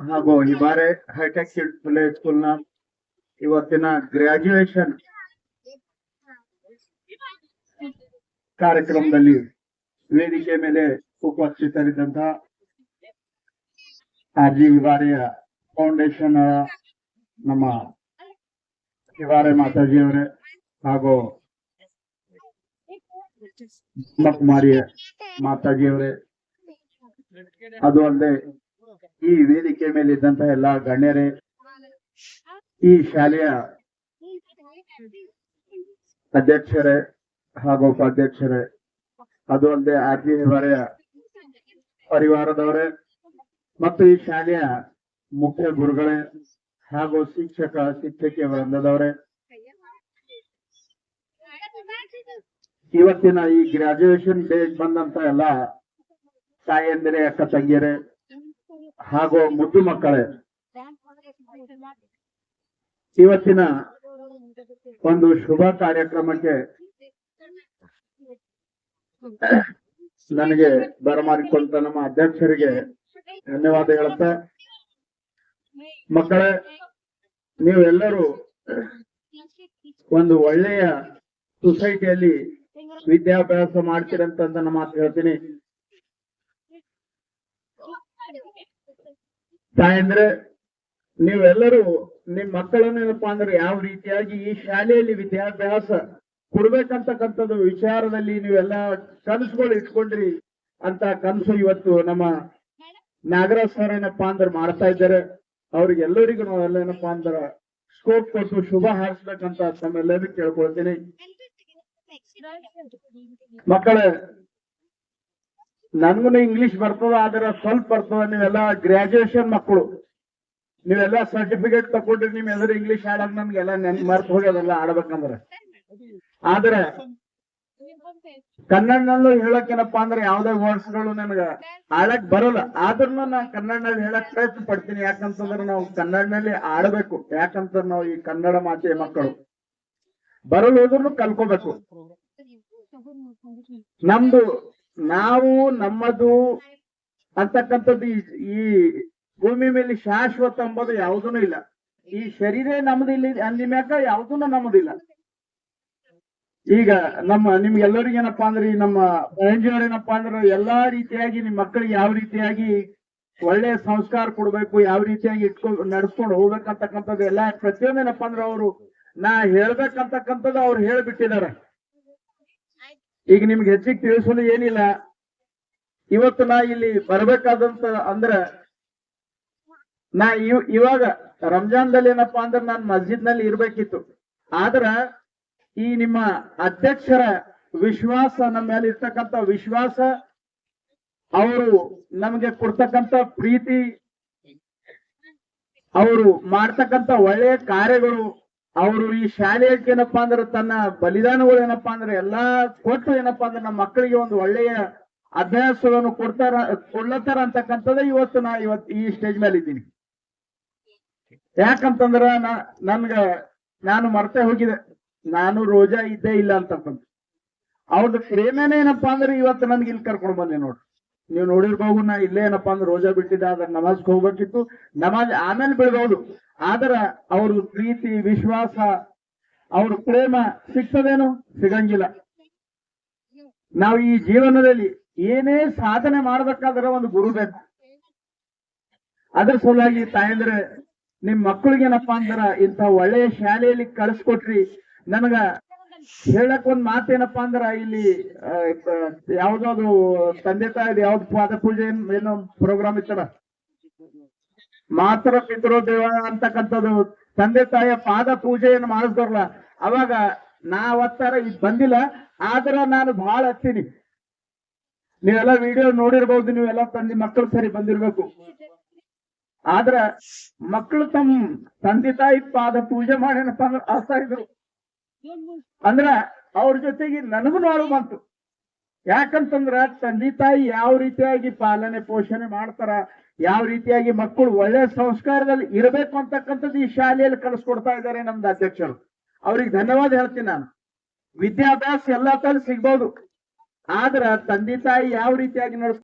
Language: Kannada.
ಹಾಗೂ ಹಿಬಾರೆ ಹೈಟೆಕ್ ಪ್ಲೇ ಸ್ಕೂಲ್ ನ ಇವತ್ತಿನ ಗ್ರಾಜ್ಯುಯೇಷನ್ ಕಾರ್ಯಕ್ರಮದಲ್ಲಿ ವೇದಿಕೆ ಮೇಲೆ ಉಪಸ್ಥಿತರಿದ್ದಂತಹ ಆರ್ಜಿ ವಿವಾರೆಯ ಫೌಂಡೇಶನ್ ನಮ್ಮ ವಿವಾರೆ ಮಾತಾಜಿಯವರೇ ಹಾಗೂ ಕುಮಾರಿ ಮಾತಾಜಿಯವರೇ, ಅದು ಅಲ್ಲದೆ ಈ ವೇದಿಕೆ ಮೇಲೆ ಇದ್ದಂತಹ ಎಲ್ಲಾ ಗಣ್ಯರೇ, ಈ ಶಾಲೆಯ ಅಧ್ಯಕ್ಷರೇ ಹಾಗೂ ಉಪಾಧ್ಯಕ್ಷರೇ, ಅದು ಅಲ್ಲದೆ ಆರ್ಜಿ ವಿವಾರೆಯ ಪರಿವಾರದವರೇ ಮತ್ತು ಈ ಶಾಲೆಯ ಮುಖ್ಯ ಗುರುಗಳೇ ಹಾಗೂ ಶಿಕ್ಷಕಿಯ ವೃಂದದವರೇ, ಇವತ್ತಿನ ಈ ಗ್ರಾಜ್ಯುಯೇಷನ್ ಡೇ ಬಂದಂತ ಎಲ್ಲ ತಾಯಂದಿರೇ, ಅಕ್ಕ ತಂಗಿಯರೇ ಹಾಗೂ ಮುದ್ದು ಮಕ್ಕಳೇ, ಇವತ್ತಿನ ಒಂದು ಶುಭ ಕಾರ್ಯಕ್ರಮಕ್ಕೆ ನನಗೆ ಬರಮಾಡಿಕೊಂಡ ನಮ್ಮ ಅಧ್ಯಕ್ಷರಿಗೆ ಧನ್ಯವಾದ ಹೇಳುತ್ತೆ. ಮಕ್ಕಳೇ, ನೀವೆಲ್ಲರೂ ಒಂದು ಒಳ್ಳೆಯ ಸೊಸೈಟಿಯಲ್ಲಿ ವಿದ್ಯಾಭ್ಯಾಸ ಮಾಡ್ತೀರಂತ ನಾನು ಮಾತು ಹೇಳ್ತೀನಿ. ತಾಯಂದ್ರೆ, ನೀವೆಲ್ಲರೂ ನಿಮ್ ಮಕ್ಕಳನ್ನು ಏನಪ್ಪಾ ಅಂದ್ರೆ ಯಾವ ರೀತಿಯಾಗಿ ಈ ಶಾಲೆಯಲ್ಲಿ ವಿದ್ಯಾಭ್ಯಾಸ ಕೊಡ್ಬೇಕಂತಕ್ಕಂಥದ್ದು ವಿಚಾರದಲ್ಲಿ ನೀವೆಲ್ಲ ಕನಸುಗಳು ಇಟ್ಕೊಂಡ್ರಿ ಅಂತ ಕನಸು ಇವತ್ತು ನಮ್ಮ ನಾಗರಾಜ್ ಸರ್ ಏನಪ್ಪಾ ಅಂದ್ರೆ ಮಾಡ್ತಾ ಇದ್ದಾರೆ. ಅವ್ರಿಗೆಲ್ಲರಿಗೂ ನಾವೆಲ್ಲ ಏನಪ್ಪಾ ಅಂದ್ರೆ ಸ್ಕೋಪ್ ಕೊಟ್ಟು ಶುಭ ಹಾರಿಸ್ಬೇಕಂತ ತಮ್ಮೆಲ್ಲರಿಗೂ ಕೇಳ್ಕೊಳ್ತೀನಿ. ಮಕ್ಕಳೇ, ನನ್ಗೂ ಇಂಗ್ಲಿಷ್ ಬರ್ತದ, ಆದ್ರೆ ಸ್ವಲ್ಪ ಬರ್ತದ. ನೀವೆಲ್ಲ ಗ್ರಾಜ್ಯುಯೇಷನ್ ಮಕ್ಕಳು, ನೀವೆಲ್ಲ ಸರ್ಟಿಫಿಕೇಟ್ ತಗೊಂಡ್ರಿ. ನಿಮ್ ಎದುರು ಇಂಗ್ಲಿಷ್ ಆಡಕ್ ನಮ್ಗೆಲ್ಲ ಮರ್ತು ಹೋಗ್ಯದಲ್ಲ ಆಡ್ಬೇಕಂದ್ರೆ. ಆದ್ರೆ ಕನ್ನಡನಲ್ಲೂ ಹೇಳಕ್ಕೇನಪ್ಪಾ ಅಂದ್ರೆ ಯಾವ್ದೇ ವರ್ಡ್ಸ್ ಗಳು ನನಗ ಆಡಕ್ ಬರೋಲ್ಲ, ಆದ್ರೂ ನಾ ಕನ್ನಡನಲ್ಲಿ ಹೇಳಕ್ ಪ್ರಯತ್ನ ಪಡ್ತೀನಿ. ಯಾಕಂತಂದ್ರೆ ನಾವು ಕನ್ನಡನಲ್ಲಿ ಆಡ್ಬೇಕು. ಯಾಕಂತ ನಾವು ಈ ಕನ್ನಡ ಮಾತೆಯ ಮಕ್ಕಳು ಬರಲು ಹೋದ್ರು ಕಲ್ಕೋಬೇಕು. ನಮ್ದು ನಾವು ನಮ್ಮದು ಅಂತಕ್ಕಂಥದ್ದು ಈ ಭೂಮಿ ಮೇಲೆ ಶಾಶ್ವತ ಎಂಬುದು ಯಾವುದೂ ಇಲ್ಲ. ಈ ಶರೀರ ನಮ್ದು ಇಲ್ಲಿ ಅಂದಿಮ್ಯಾಕ ಯಾವುದೂ ನಮ್ಮದಿಲ್ಲ. ಈಗ ನಿಮ್ಗೆಲ್ಲರಿಗೂ ಏನಪ್ಪಾ ಅಂದ್ರೆ ಈ ನಮ್ಮ ಪರಂಜಿಯವ್ರ ಏನಪ್ಪಾ ಅಂದ್ರೆ ಎಲ್ಲಾ ರೀತಿಯಾಗಿ ನಿಮ್ ಮಕ್ಕಳಿಗೆ ಯಾವ ರೀತಿಯಾಗಿ ಒಳ್ಳೆ ಸಂಸ್ಕಾರ ಕೊಡ್ಬೇಕು, ಯಾವ ರೀತಿಯಾಗಿ ನಡ್ಸ್ಕೊಂಡು ಹೋಗ್ಬೇಕಂತಕ್ಕಂಥದ್ದು ಎಲ್ಲ ಪ್ರತಿಯೊಂದು ಏನಪ್ಪಾ ಅಂದ್ರೆ ಅವರು ನಾ ಹೇಳ್ಬೇಕಂತಕ್ಕಂಥದ್ದು ಅವ್ರು ಹೇಳ್ಬಿಟ್ಟಿದ್ದಾರೆ. ಈಗ ನಿಮ್ಗೆ ಹೆಚ್ಚಿಗೆ ತಿಳಿಸೋದು ಏನಿಲ್ಲ. ಇವತ್ತು ನಾ ಇಲ್ಲಿ ಬರ್ಬೇಕಾದಂತ ಅಂದ್ರ ನಾ ಇವಾಗ ರಂಜಾನ್ದಲ್ಲಿ ಏನಪ್ಪಾ ಅಂದ್ರೆ ನಾನ್ ಮಸ್ಜಿದ್ ನಲ್ಲಿ ಇರ್ಬೇಕಿತ್ತು. ಆದ್ರ ಈ ನಿಮ್ಮ ಅಧ್ಯಕ್ಷರ ವಿಶ್ವಾಸ, ನಮ್ಮ ಮೇಲೆ ಇರ್ತಕ್ಕಂಥ ವಿಶ್ವಾಸ, ಅವರು ನಮಗೆ ಕೊಡ್ತಕ್ಕಂಥ ಪ್ರೀತಿ, ಅವರು ಮಾಡ್ತಕ್ಕಂಥ ಒಳ್ಳೆಯ ಕಾರ್ಯಗಳು, ಅವರು ಈ ಶಾಲೆಗೆ ಏನಪ್ಪಾ ಅಂದ್ರೆ ತನ್ನ ಬಲಿದಾನಗಳು ಏನಪ್ಪಾ ಅಂದ್ರೆ ಎಲ್ಲಾ ಕೊಟ್ಟು ಏನಪ್ಪಾ ಅಂದ್ರೆ ನಮ್ಮ ಮಕ್ಕಳಿಗೆ ಒಂದು ಒಳ್ಳೆಯ ಅಭ್ಯಾಸವನ್ನು ಕೊಡ್ಲತ್ತಾರ ಅಂತಕ್ಕಂಥದ್ದೇ ಇವತ್ತು ಈ ಸ್ಟೇಜ್ ಮೇಲೆ ಇದ್ದೀನಿ. ಯಾಕಂತಂದ್ರ ನಾನು ಮರ್ತೆ ಹೋಗಿದೆ, ನಾನು ರೋಜಾ ಇದ್ದೇ ಇಲ್ಲ ಅಂತಕ್ಕಂಥ ಅವ್ರದ್ದು ಪ್ರೇಮನೇ ಏನಪ್ಪಾ ಅಂದ್ರೆ ಇವತ್ತು ನನ್ಗೆ ಇಲ್ಲಿ ಕರ್ಕೊಂಡು ಬಂದೆ ನೋಡ್ರಿ. ನೀವು ನೋಡಿರ್ಬಹುದು, ನಾ ಇಲ್ಲೇ ಏನಪ್ಪಾ ಅಂದ್ರೆ ರೋಜಾ ಬಿಟ್ಟಿದ್ದೆ, ಆದ್ರೆ ನಮಾಜ್ಗೆ ಹೋಗ್ಬೇಕಿತ್ತು. ನಮಾಜ್ ಆಮೇಲೆ ಬಿಡ್ಬಹುದು, ಆದ್ರ ಅವ್ರ ಪ್ರೀತಿ, ವಿಶ್ವಾಸ, ಅವ್ರ ಪ್ರೇಮ ಸಿಗ್ತದೇನು? ಸಿಗಂಗಿಲ್ಲ. ನಾವು ಈ ಜೀವನದಲ್ಲಿ ಏನೇ ಸಾಧನೆ ಮಾಡ್ಬೇಕಾದ್ರೆ ಒಂದು ಗುರು ಬೇಕು. ಅದ್ರ ಸಲುವಾಗಿ ತಾಯಂದ್ರೆ, ನಿಮ್ ಮಕ್ಕಳಿಗೇನಪ್ಪಾ ಅಂದ್ರ ಇಂಥ ಒಳ್ಳೆಯ ಶಾಲೆಯಲ್ಲಿ ಕಳಿಸ್ಕೊಟ್ರಿ. ನನಗ ಹೇಳಕ್ ಒಂದ್ ಮಾತೇನಪ್ಪಾ ಅಂದ್ರ, ಇಲ್ಲಿ ಯಾವ್ದಾದ್ರು ತಂದೆ ತಾಯಿದು ಯಾವ್ದು ಪಾದ ಪೂಜೆ ಏನೋ ಪ್ರೋಗ್ರಾಮ್ ಇತ್ತಲ್ಲ, ಮಾತರ ಪಿತೃ ದೇವ ಅಂತಕ್ಕಂಥದ್ದು ತಂದೆ ತಾಯಿಯ ಪಾದ ಪೂಜೆಯನ್ನು ಮಾಡಿಸ್ತಾರಲ್ಲ, ಅವಾಗ ನಾವತ್ತರ ಇದು ಬಂದಿಲ್ಲ. ಆದ್ರ ನಾನು ಬಹಳ ಹತ್ತೀನಿ. ನೀವೆಲ್ಲ ವಿಡಿಯೋ ನೋಡಿರ್ಬಹುದು, ನೀವೆಲ್ಲ ತಂದೆ ಮಕ್ಕಳು ಸರಿ ಬಂದಿರ್ಬೇಕು. ಆದ್ರ ಮಕ್ಕಳು ತಮ್ಮ ತಂದೆ ತಾಯಿ ಪಾದ ಪೂಜೆ ಮಾಡೇನಪ್ಪ ಅಂದ್ರೆ ಆಸ್ತಾ ಇದ್ರು. ಅಂದ್ರ ಅವ್ರ ಜೊತೆಗೆ ನನಗೂ ನೋಡು ಬಂತು. ಯಾಕಂತಂದ್ರ ತಂದೆ ತಾಯಿ ಯಾವ ರೀತಿಯಾಗಿ ಪಾಲನೆ ಪೋಷಣೆ ಮಾಡ್ತಾರ, ಯಾವ ರೀತಿಯಾಗಿ ಮಕ್ಕಳು ಒಳ್ಳೆ ಸಂಸ್ಕಾರದಲ್ಲಿ ಇರಬೇಕು ಅಂತಕ್ಕಂಥದ್ದು ಈ ಶಾಲೆಯಲ್ಲಿ ಕಲಿಸ್ಕೊಡ್ತಾ ಇದ್ದಾರೆ ನಮ್ದು ಅಧ್ಯಕ್ಷರು. ಅವ್ರಿಗೆ ಧನ್ಯವಾದ ಹೇಳ್ತೀನಿ ನಾನು. ವಿದ್ಯಾಭ್ಯಾಸ ಎಲ್ಲಾ ತಲೆ ಸಿಗ್ಬಹುದು, ಆದ್ರ ತಂದೆ ತಾಯಿ ಯಾವ ರೀತಿಯಾಗಿ